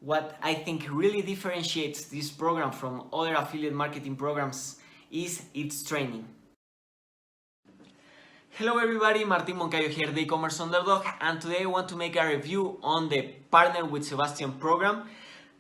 What I think really differentiates this program from other affiliate marketing programs is its training. Hello everybody, Martin Moncayo here, the e-commerce underdog, and today I want to make a review on the Partner with Sebastian program,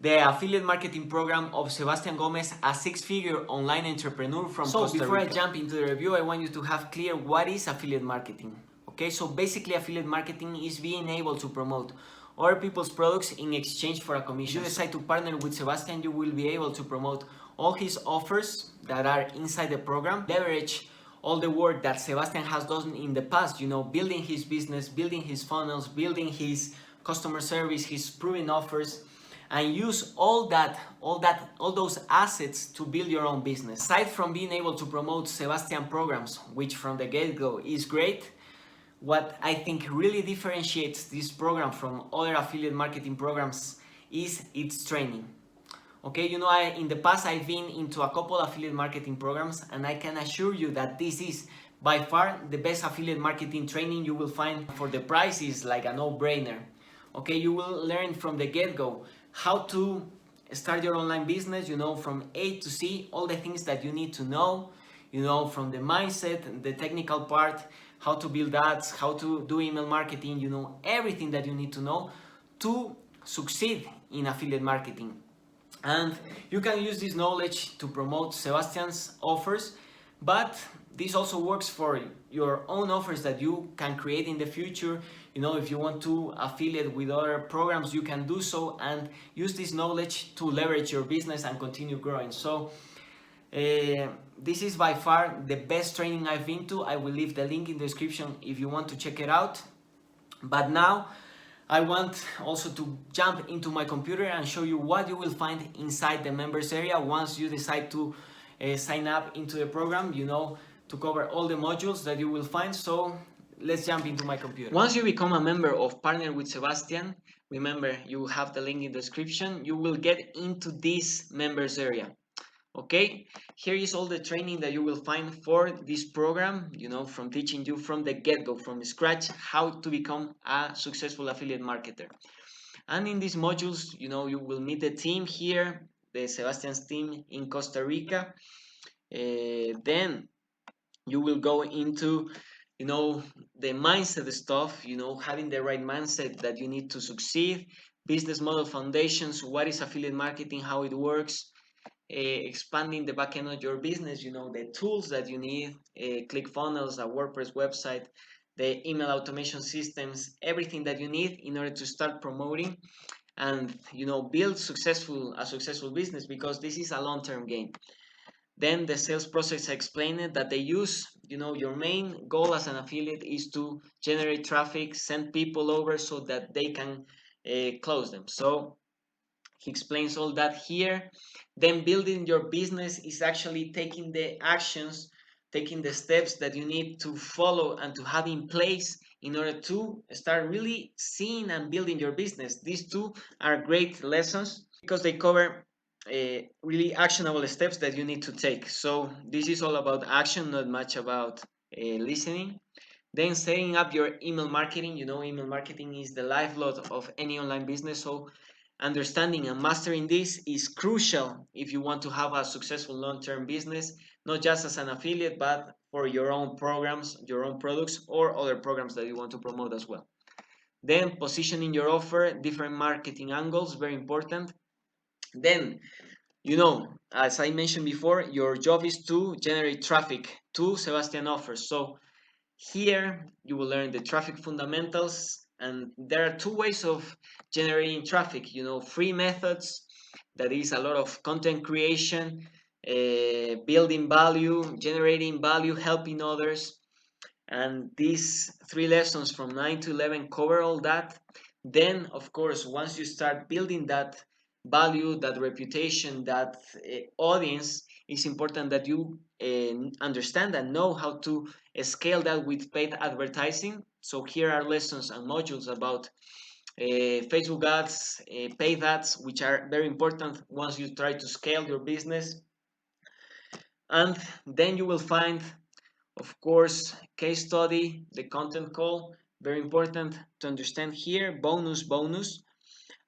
the affiliate marketing program of Sebastian Gomez, a six-figure online entrepreneur from Costa Rica. So before I jump into the review, I want you to have clear what is affiliate marketing. Okay, so basically affiliate marketing is being able to promote other people's products in exchange for a commission. If you decide to partner with Sebastian, you will be able to promote all his offers that are inside the program, leverage all the work that Sebastian has done in the past, building his business, building his funnels, building his customer service, his proven offers, and use all those assets to build your own business. Aside from being able to promote Sebastian programs, which from the get-go is great, what I think really differentiates this program from other affiliate marketing programs is its training. Okay, in the past I've been into a couple affiliate marketing programs, and I can assure you that this is by far the best affiliate marketing training you will find. For the price is like a no-brainer. Okay, you will learn from the get-go how to start your online business, from A to Z, all the things that you need to know, from the mindset, the technical part, how to build ads, how to do email marketing, everything that you need to know to succeed in affiliate marketing. And you can use this knowledge to promote Sebastian's offers, but this also works for your own offers that you can create in the future. If you want to affiliate with other programs, you can do so and use this knowledge to leverage your business and continue growing. So this is by far the best training I've been to. I will leave the link in the description if you want to check it out. But now I want also to jump into my computer and show you what you will find inside the members area once you decide to sign up into the program, to cover all the modules that you will find. So let's jump into my computer. Once you become a member of Partner with Sebastian, remember you have the link in the description, you will get into this members area. Okay, here is all the training that you will find for this program, from teaching you from the get-go, from scratch, how to become a successful affiliate marketer. And in these modules, you will meet the team here, the Sebastian's team in Costa Rica. Then you will go into, the mindset stuff, having the right mindset that you need to succeed, business model foundations, what is affiliate marketing, how it works, expanding the backend of your business, the tools that you need, ClickFunnels, a WordPress website, the email automation systems, everything that you need in order to start promoting and build a successful business, because this is a long-term game. Then the sales process, I explained that they use, your main goal as an affiliate is to generate traffic, send people over so that they can close them. So he explains all that here. Then building your business is actually taking the actions, taking the steps that you need to follow and to have in place in order to start really seeing and building your business. These two are great lessons because they cover really actionable steps that you need to take. So this is all about action, not much about listening. Then setting up your email marketing. Email marketing is the lifeblood of any online business. So understanding and mastering this is crucial if you want to have a successful long-term business, not just as an affiliate, but for your own programs, your own products, or other programs that you want to promote as well. Then positioning your offer, different marketing angles, very important. Then, as I mentioned before, your job is to generate traffic to Sebastian offers. So here you will learn the traffic fundamentals, and there are two ways of generating traffic. Free methods, that is a lot of content creation, building value, generating value, helping others. And these 3 lessons from 9 to 11 cover all that. Then, of course, once you start building that value, that reputation, that audience, it's important that you understand and know how to scale that with paid advertising. So here are lessons and modules about Facebook ads, paid ads, which are very important once you try to scale your business. And then you will find, of course, case study, the content call, very important to understand here, bonus.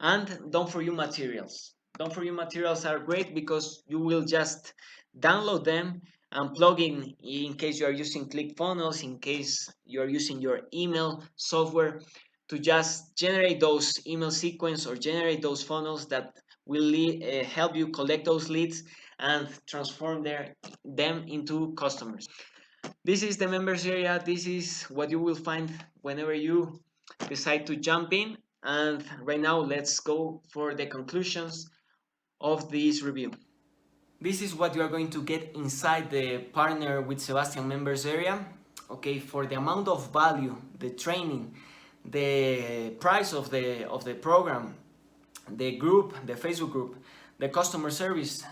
And don't forget materials. Don't forget materials are great because you will just download them and plug in case you are using ClickFunnels, in case you are using your email software to just generate those email sequence or generate those funnels that will help you collect those leads and transform them into customers. This is the members area. This is what you will find whenever you decide to jump in. And right now, let's go for the conclusions of this review. This is what you are going to get inside the Partner with Sebastian members area. Okay, for the amount of value, the training, the price of the program, the group, the Facebook group, the customer service,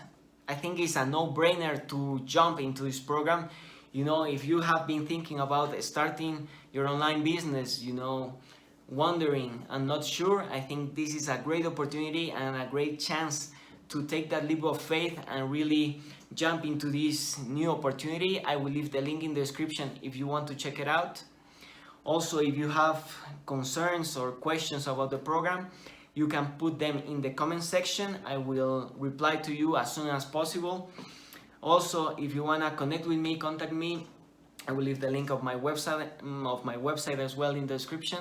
I think it's a no-brainer to jump into this program. You know, if you have been thinking about starting your online business, you know, wondering and not sure, I think this is a great opportunity and a great chance to take that leap of faith and really jump into this new opportunity. I will leave the link in the description if you want to check it out. Also, if you have concerns or questions about the program, you can put them in the comment section. I will reply to you as soon as possible. Also, if you want to connect with me, contact me. I will leave the link of my website as well in the description.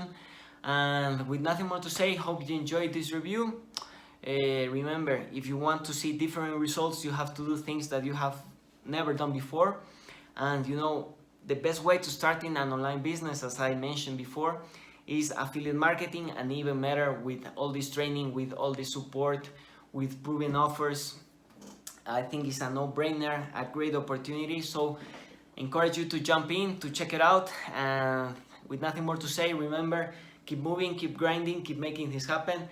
And with nothing more to say, hope you enjoyed this review. Remember, if you want to see different results, you have to do things that you have never done before. And you know, the best way to start in an online business, as I mentioned before, is affiliate marketing, and even better with all this training, with all this support, with proven offers. I think it's a no-brainer, a great opportunity. So encourage you to jump in, to check it out. And with nothing more to say, remember, keep moving, keep grinding, keep making this happen.